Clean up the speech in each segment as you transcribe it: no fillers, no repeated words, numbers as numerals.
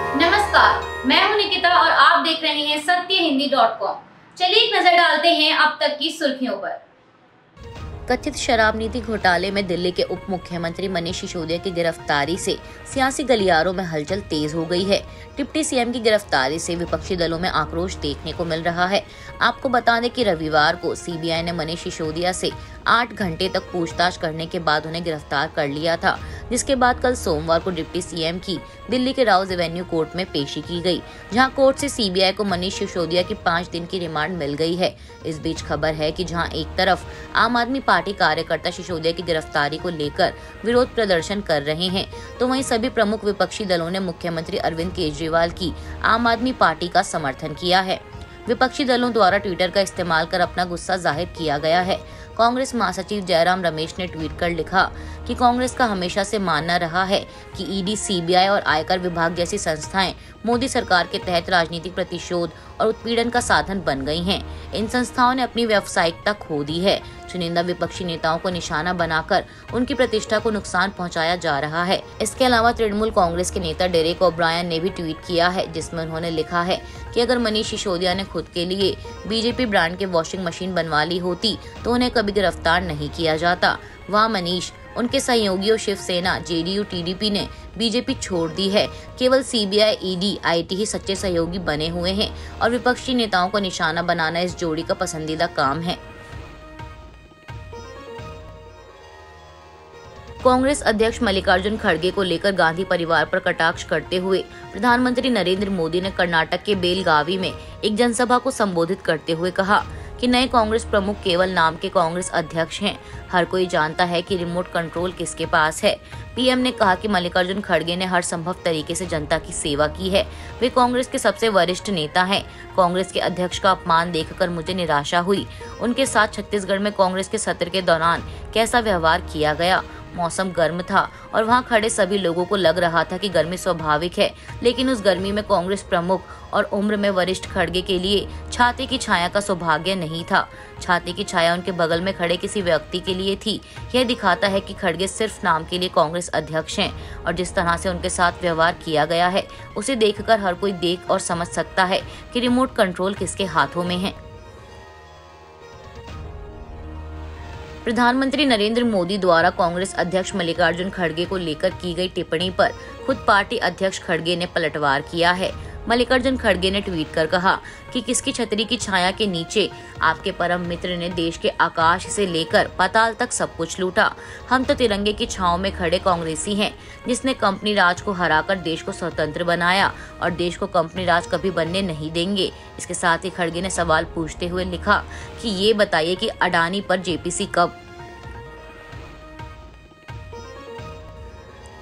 नमस्कार, मैं हूं निकिता और आप देख रहे हैं सत्यहिंदी.com। चलिए एक नजर डालते हैं अब तक की सुर्खियों पर। कथित शराब नीति घोटाले में दिल्ली के उप मुख्यमंत्री मनीष सिसोदिया की गिरफ्तारी से सियासी गलियारों में हलचल तेज हो गई है। डिप्टी सीएम की गिरफ्तारी से विपक्षी दलों में आक्रोश देखने को मिल रहा है। आपको बता दें कि रविवार को सीबीआई ने मनीष सिसोदिया से 8 घंटे तक पूछताछ करने के बाद उन्हें गिरफ्तार कर लिया था, जिसके बाद कल सोमवार को डिप्टी सीएम की दिल्ली के राउज एवेन्यू कोर्ट में पेशी की गई, जहां कोर्ट से सीबीआई को मनीष सिसोदिया की 5 दिन की रिमांड मिल गई है। इस बीच खबर है कि जहां एक तरफ आम आदमी पार्टी कार्यकर्ता सिसोदिया की गिरफ्तारी को लेकर विरोध प्रदर्शन कर रहे हैं, तो वहीं सभी प्रमुख विपक्षी दलों ने मुख्यमंत्री अरविंद केजरीवाल की आम आदमी पार्टी का समर्थन किया है। विपक्षी दलों द्वारा ट्विटर का इस्तेमाल कर अपना गुस्सा जाहिर किया गया है। कांग्रेस महासचिव जयराम रमेश ने ट्वीट कर लिखा कि कांग्रेस का हमेशा से मानना रहा है कि ईडी, सीबीआई और आयकर विभाग जैसी संस्थाएं मोदी सरकार के तहत राजनीतिक प्रतिशोध और उत्पीड़न का साधन बन गई हैं। इन संस्थाओं ने अपनी व्यावसायिकता खो दी है। चुनिंदा विपक्षी नेताओं को निशाना बनाकर उनकी प्रतिष्ठा को नुकसान पहुंचाया जा रहा है। इसके अलावा तृणमूल कांग्रेस के नेता डेरेक ओब्रायन ने भी ट्वीट किया है, जिसमें उन्होंने लिखा है कि अगर मनीष सिसोदिया ने खुद के लिए बीजेपी ब्रांड के वॉशिंग मशीन बनवा ली होती तो उन्हें कभी गिरफ्तार नहीं किया जाता। वहाँ मनीष, उनके सहयोगियों शिवसेना, जेडीयू, टीडीपी ने बीजेपी छोड़ दी है। केवल सीबीआई, ईडी, आईटी ही सच्चे सहयोगी बने हुए हैं और विपक्षी नेताओं को निशाना बनाना इस जोड़ी का पसंदीदा काम है। कांग्रेस अध्यक्ष मल्लिकार्जुन खड़गे को लेकर गांधी परिवार पर कटाक्ष करते हुए प्रधानमंत्री नरेंद्र मोदी ने कर्नाटक के बेलगावी में एक जनसभा को संबोधित करते हुए कहा कि नए कांग्रेस प्रमुख केवल नाम के कांग्रेस अध्यक्ष हैं। हर कोई जानता है कि रिमोट कंट्रोल किसके पास है। पीएम ने कहा कि मल्लिकार्जुन खड़गे ने हर संभव तरीके से जनता की सेवा की है। वे कांग्रेस के सबसे वरिष्ठ नेता हैं। कांग्रेस के अध्यक्ष का अपमान देखकर मुझे निराशा हुई। उनके साथ छत्तीसगढ़ में कांग्रेस के सत्र के दौरान कैसा व्यवहार किया गया। मौसम गर्म था और वहां खड़े सभी लोगों को लग रहा था कि गर्मी स्वाभाविक है, लेकिन उस गर्मी में कांग्रेस प्रमुख और उम्र में वरिष्ठ खड़गे के लिए छाते की छाया का सौभाग्य नहीं था। छाते की छाया उनके बगल में खड़े किसी व्यक्ति के लिए थी। यह दिखाता है कि खड़गे सिर्फ नाम के लिए कांग्रेस अध्यक्ष हैं और जिस तरह से उनके साथ व्यवहार किया गया है उसे देखकर हर कोई देख और समझ सकता है कि रिमोट कंट्रोल किसके हाथों में है। प्रधानमंत्री नरेंद्र मोदी द्वारा कांग्रेस अध्यक्ष मल्लिकार्जुन खड़गे को लेकर की गई टिप्पणी पर खुद पार्टी अध्यक्ष खड़गे ने पलटवार किया है। मल्लिकार्जुन खड़गे ने ट्वीट कर कहा कि किसकी छतरी की छाया के नीचे आपके परम मित्र ने देश के आकाश से लेकर पाताल तक सब कुछ लूटा। हम तो तिरंगे की छांव में खड़े कांग्रेसी हैं, जिसने कंपनी राज को हराकर देश को स्वतंत्र बनाया और देश को कंपनी राज कभी बनने नहीं देंगे। इसके साथ ही खड़गे ने सवाल पूछते हुए लिखा कि ये बताइए कि अडानी पर जेपीसी कब।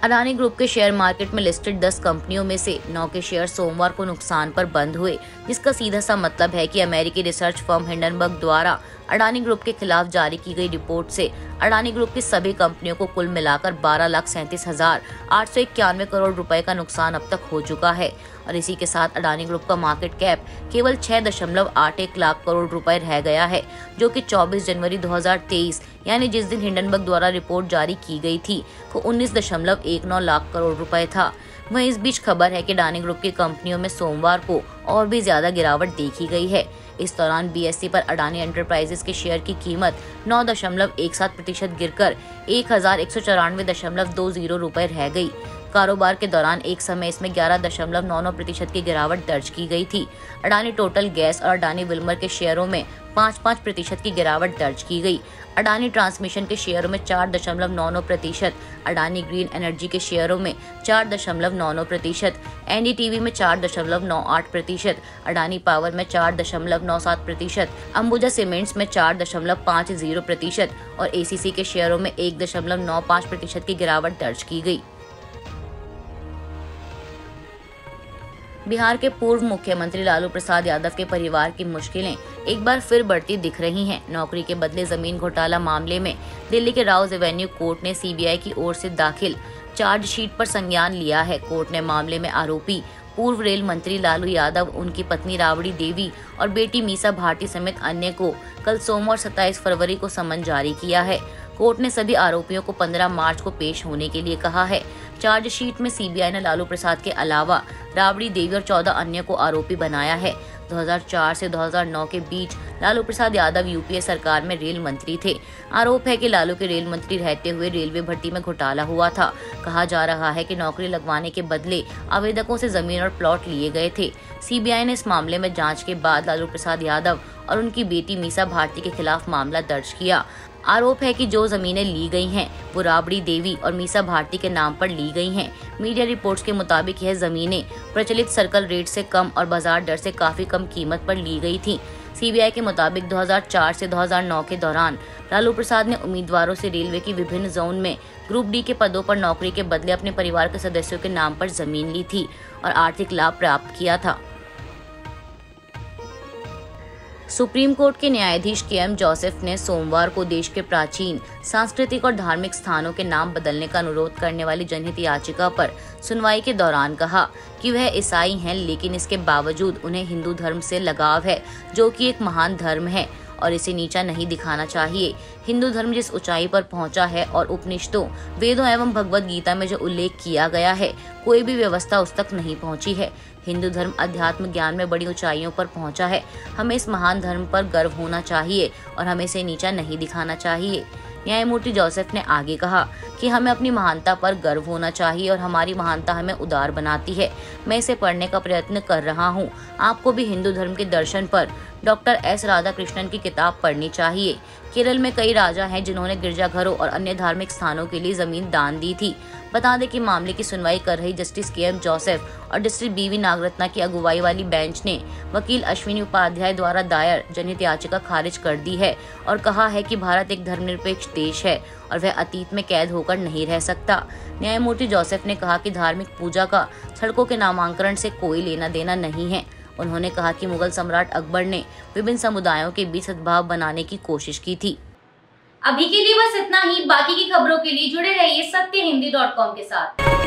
अडानी ग्रुप के शेयर मार्केट में लिस्टेड 10 कंपनियों में से 9 के शेयर सोमवार को नुकसान पर बंद हुए, जिसका सीधा सा मतलब है कि अमेरिकी रिसर्च फर्म हिंडनबर्ग द्वारा अडानी ग्रुप के खिलाफ जारी की गई रिपोर्ट से अडानी ग्रुप की सभी कंपनियों को कुल मिलाकर 12,37,891 करोड़ रुपए का नुकसान अब तक हो चुका है और इसी के साथ अडानी ग्रुप का मार्केट कैप केवल 6.81 लाख करोड़ रुपए रह गया है, जो कि 24 जनवरी 2023 यानी जिस दिन हिंडनबर्ग द्वारा रिपोर्ट जारी की गई थी को 19.19 लाख करोड़ रुपए था। वहीं इस बीच खबर है कि अडानी ग्रुप की कंपनियों में सोमवार को और भी ज्यादा गिरावट देखी गई है। इस दौरान बीएसई पर अडानी एंटरप्राइजेस के शेयर की कीमत 9.17% गिरकर 1,194.20 रुपए रह गई। कारोबार के दौरान एक समय इसमें 11.99% की गिरावट दर्ज की गई थी। अडानी टोटल गैस और अडानी विल्मर के शेयरों में 5.5% की गिरावट दर्ज की गई। अडानी ट्रांसमिशन के शेयरों में 4.99%, अडानी ग्रीन एनर्जी के शेयरों में 4.99%, एनडीटीवी में 4.98%, अडानी पावर में 4.97%, अंबुजा सीमेंट्स में 4.50% और एसीसी के शेयरों में 1.95% की गिरावट दर्ज की गई। बिहार के पूर्व मुख्यमंत्री लालू प्रसाद यादव के परिवार की मुश्किलें एक बार फिर बढ़ती दिख रही हैं। नौकरी के बदले जमीन घोटाला मामले में दिल्ली के राउज एवेन्यू कोर्ट ने सीबीआई की ओर से दाखिल चार्जशीट पर संज्ञान लिया है। कोर्ट ने मामले में आरोपी पूर्व रेल मंत्री लालू यादव, उनकी पत्नी राबड़ी देवी और बेटी मीसा भारती समेत अन्य को कल सोमवार 27 फरवरी को समन जारी किया है। कोर्ट ने सभी आरोपियों को 15 मार्च को पेश होने के लिए कहा है। चार्जशीट में सीबीआई ने लालू प्रसाद के अलावा राबड़ी देवी और 14 अन्य को आरोपी बनाया है। 2004 से 2009 के बीच लालू प्रसाद यादव यूपीए सरकार में रेल मंत्री थे। आरोप है कि लालू के रेल मंत्री रहते हुए रेलवे भर्ती में घोटाला हुआ था। कहा जा रहा है कि नौकरी लगवाने के बदले आवेदकों से जमीन और प्लॉट लिए गए थे। सीबीआई ने इस मामले में जांच के बाद लालू प्रसाद यादव और उनकी बेटी मीसा भारती के खिलाफ मामला दर्ज किया। आरोप है कि जो जमीनें ली गई हैं वो राबड़ी देवी और मीसा भारती के नाम पर ली गई हैं। मीडिया रिपोर्ट्स के मुताबिक यह जमीनें प्रचलित सर्कल रेट से कम और बाजार दर से काफी कम कीमत पर ली गई थी। सीबीआई के मुताबिक 2004 से 2009 के दौरान लालू प्रसाद ने उम्मीदवारों से रेलवे की विभिन्न जोन में ग्रुप डी के पदों पर नौकरी के बदले अपने परिवार के सदस्यों के नाम पर जमीन ली थी और आर्थिक लाभ प्राप्त किया था। सुप्रीम कोर्ट के न्यायाधीश के.एम. जोसेफ ने सोमवार को देश के प्राचीन सांस्कृतिक और धार्मिक स्थानों के नाम बदलने का अनुरोध करने वाली जनहित याचिका पर सुनवाई के दौरान कहा कि वह ईसाई हैं, लेकिन इसके बावजूद उन्हें हिंदू धर्म से लगाव है, जो कि एक महान धर्म है और इसे नीचा नहीं दिखाना चाहिए। हिंदू धर्म जिस ऊंचाई पर पहुंचा है और उपनिषदों, वेदों एवं भगवत गीता में जो उल्लेख किया गया है, कोई भी व्यवस्था उस तक नहीं पहुंची है। हिंदू धर्म अध्यात्म ज्ञान में बड़ी ऊंचाइयों पर पहुंचा है। हमें इस महान धर्म पर गर्व होना चाहिए और हमें इसे नीचा नहीं दिखाना चाहिए। न्यायमूर्ति जोसेफ ने आगे कहा कि हमें अपनी महानता पर गर्व होना चाहिए और हमारी महानता हमें उदार बनाती है। मैं इसे पढ़ने का प्रयत्न कर रहा हूँ। आपको भी हिंदू धर्म के दर्शन पर डॉक्टर एस राधाकृष्णन की किताब पढ़नी चाहिए। केरल में कई राजा हैं जिन्होंने गिरजाघरों और अन्य धार्मिक स्थानों के लिए जमीन दान दी थी। बता दें कि मामले की सुनवाई कर रही जस्टिस के.एम. जोसेफ और जस्टिस बी.वी. नागरत्ना की अगुवाई वाली बेंच ने वकील अश्विनी उपाध्याय द्वारा दायर जनहित याचिका खारिज कर दी है और कहा है कि भारत एक धर्मनिरपेक्ष देश है और वह अतीत में कैद होकर नहीं रह सकता। न्यायमूर्ति जोसेफ ने कहा कि धार्मिक पूजा का सड़कों के नामांकन से कोई लेना देना नहीं है। उन्होंने कहा कि मुगल सम्राट अकबर ने विभिन्न समुदायों के बीच सद्भाव बनाने की कोशिश की थी। अभी के लिए बस इतना ही। बाकी की खबरों के लिए जुड़े रहिए सत्यहिंदी.com के साथ।